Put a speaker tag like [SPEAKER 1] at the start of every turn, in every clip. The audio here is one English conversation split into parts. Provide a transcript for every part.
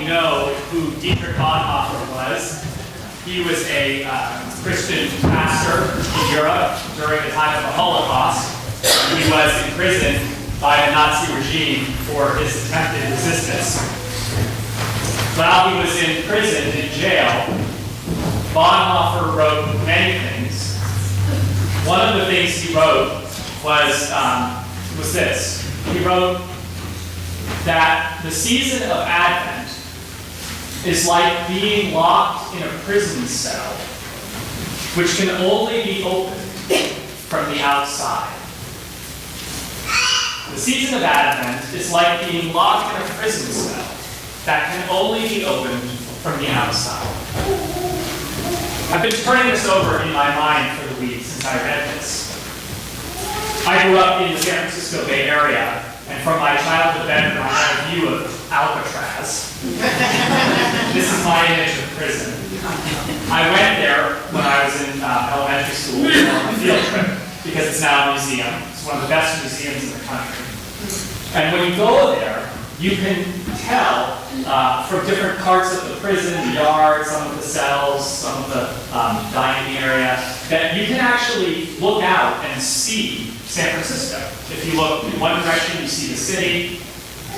[SPEAKER 1] you know who Dietrich Bonhoeffer was. He was a Christian pastor in Europe during the time of the Holocaust. He was imprisoned by the Nazi regime for his attempted resistance. While he was in prison, in jail, Bonhoeffer wrote many things. One of the things he wrote was this. He wrote that the season of Advent is like being locked in a prison cell, which can only be opened from the outside. The season of Advent is like being locked in a prison cell that can only be opened from the outside. I've been turning this over in my mind for the week since I read this. I grew up in the San Francisco Bay Area, and from my childhood bedroom, I had a view of Alcatraz. This is my image of prison. I went there when I was in elementary school on a field trip because it's now a museum. It's one of the best museums in the country. And when you go there, you can tell from different parts of the prison, the yard, some of the cells, some of the dining area, that you can actually look out and see San Francisco. If you look in one direction, you see the city.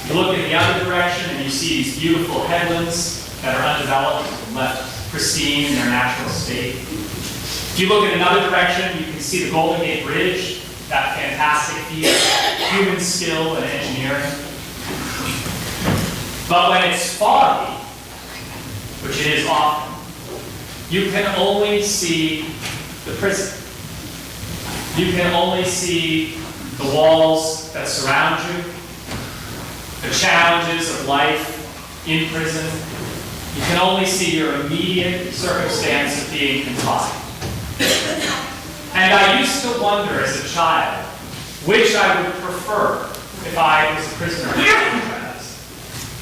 [SPEAKER 1] You look in the other direction, and you see these beautiful headlands that are undeveloped and left pristine in their natural state. If you look in another direction, you can see the Golden Gate Bridge, that fantastic feat of human skill and engineering. But when it's foggy, which it is often, you can only see the prison. You can only see the walls that surround you, the challenges of life in prison. You can only see your immediate circumstance of being confined. And I used to wonder as a child which I would prefer if I was a prisoner in Alcatraz.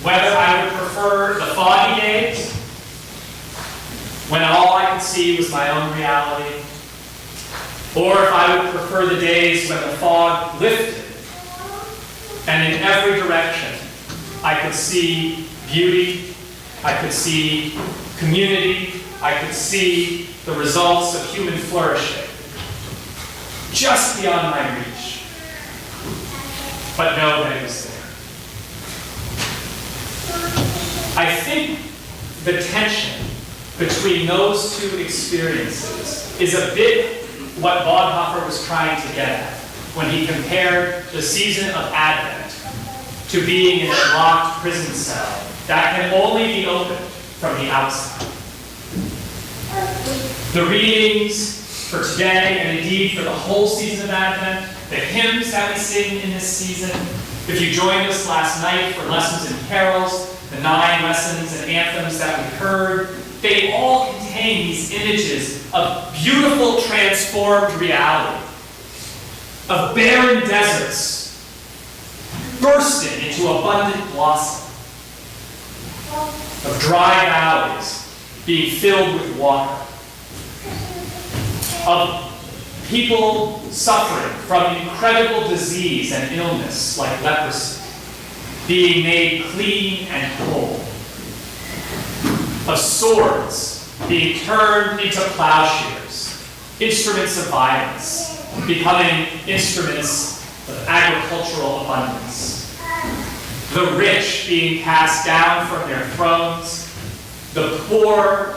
[SPEAKER 1] Whether I would prefer the foggy days, when all I could see was my own reality, or if I would prefer the days when the fog lifted, and in every direction I could see beauty, I could see community, I could see the results of human flourishing, just beyond my reach, but know that it was there. I think the tension between those two experiences is a bit what Bonhoeffer was trying to get at when he compared the season of Advent to being in a locked prison cell that can only be opened from the outside. The readings for today, and indeed for the whole season of Advent, the hymns that we sing in this season, if you joined us last night for lessons and carols, the 9 lessons and anthems that we heard, they all contain these images of beautiful transformed reality, of barren deserts bursting into abundant blossom, of dry valleys being filled with water, of people suffering from incredible disease and illness like leprosy, being made clean and whole, of swords being turned into plowshares, instruments of violence becoming instruments of agricultural abundance, the rich being cast down from their thrones, the poor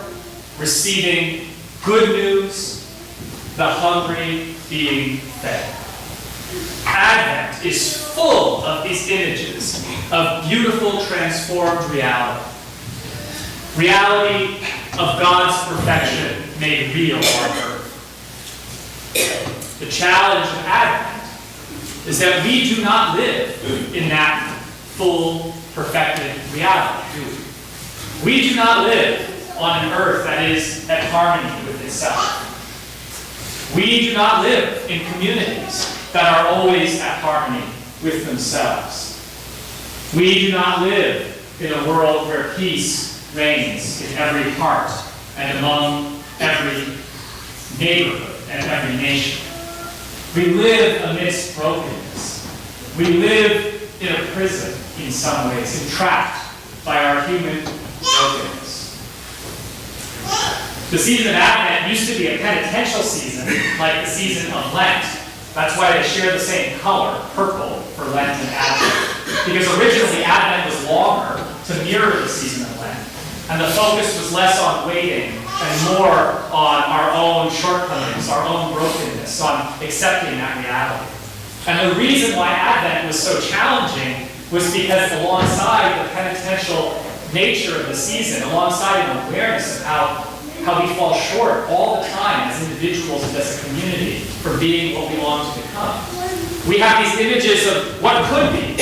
[SPEAKER 1] receiving good news, the hungry being fed. Advent is full of these images of beautiful transformed reality. Reality of God's perfection made real on earth. The challenge of Advent is that we do not live in that full, perfected reality, do we? We do not live on an earth that is at harmony with itself. We do not live in communities that are always at harmony with themselves. We do not live in a world where peace reigns in every heart and among every neighborhood and every nation. We live amidst brokenness. We live in a prison in some ways, entrapped by our human brokenness. The season of Advent used to be a penitential season, like the season of Lent. That's why they share the same color, purple, for Lent and Advent. Because originally Advent was longer to mirror the season of Lent. And the focus was less on waiting and more on our own shortcomings, our own brokenness, on accepting that reality. And the reason why Advent was so challenging was because alongside the penitential nature of the season, alongside an awareness of how we fall short all the time as individuals and as a community from being what we long to become, we have these images of what could be,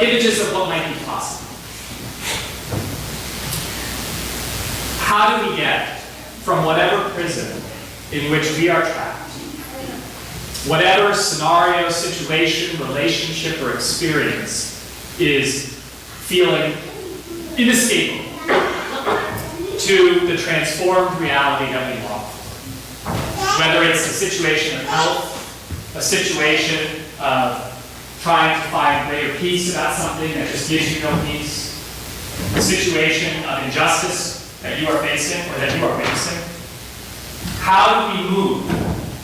[SPEAKER 1] images of what might be possible. How do we get from whatever prison in which we are trapped, whatever scenario, situation, relationship, or experience is feeling inescapable, to the transformed reality that we long for? Whether it's a situation of health, a situation of trying to find greater peace about something that just gives you no peace, a situation of injustice that you are facing or that you are facing. How do we move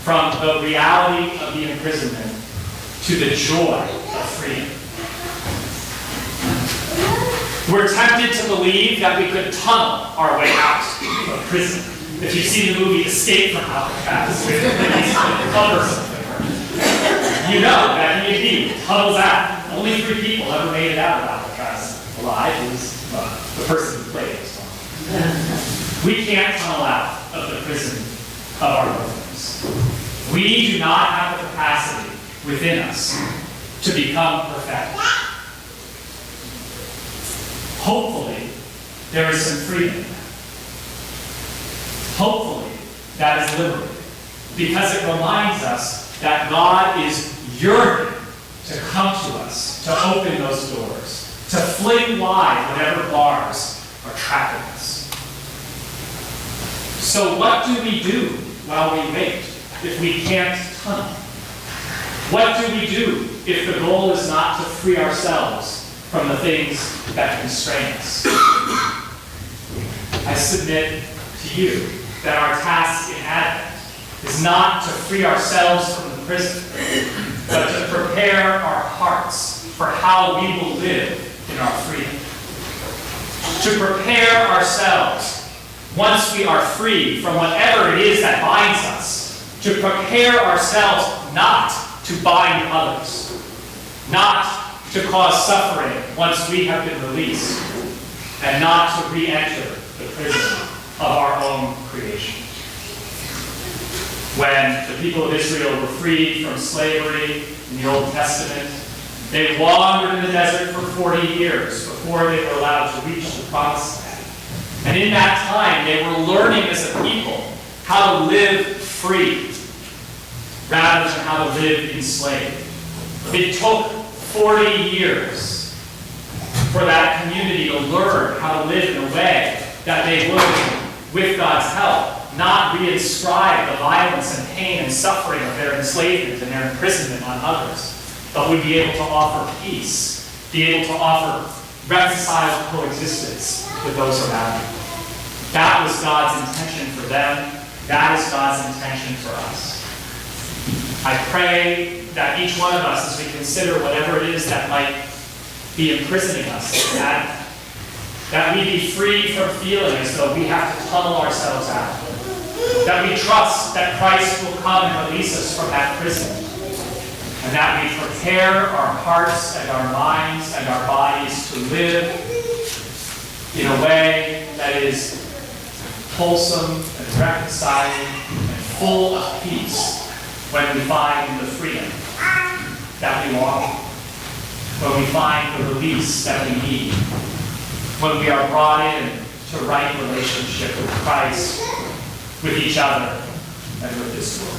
[SPEAKER 1] from the reality of the imprisonment to the joy of freedom? We're tempted to believe that we could tunnel our way out of prison. If you've seen the movie Escape from Alcatraz with these covers, you know that he tunnels out. Only 3 people ever made it out of Alcatraz alive. It was the person who played this one. We can't tunnel out of the prison of our brokenness. We do not have the capacity within us to become perfect. Hopefully, there is some freedom. Hopefully, that is liberating. Because it reminds us that God is yearning to come to us, to open those doors, to fling wide whatever bars are trapping us. So what do we do while we wait if we can't tunnel? What do we do if the goal is not to free ourselves from the things that constrain us? I submit to you that our task in Advent is not to free ourselves from the prison, but to prepare our hearts for how we will live in our freedom. To prepare ourselves, once we are free from whatever it is that binds us, to prepare ourselves not to bind others, not to cause suffering once we have been released, and not to re-enter the prison of our own creation. When the people of Israel were freed from slavery in the Old Testament, they wandered in the desert for 40 years before they were allowed to reach the Promised Land. And in that time, they were learning as a people how to live free rather than how to live enslaved. It took 40 years for that community to learn how to live in a way that they would, with God's help, not reinscribe the violence and pain and suffering of their enslavement and their imprisonment on others, but would be able to offer peace, be able to offer reconciled coexistence with those around them. That was God's intention for them. That is God's intention for us. I pray that each one of us, as we consider whatever it is that might be imprisoning us, that we be free from feeling as though we have to tunnel ourselves out. That we trust that Christ will come and release us from that prison. And that we prepare our hearts and our minds and our bodies to live in a way that is wholesome and reconciling and full of peace when we find the freedom that we long, when we find the release that we need, when we are brought in to right relationship with Christ, with each other, and with this world.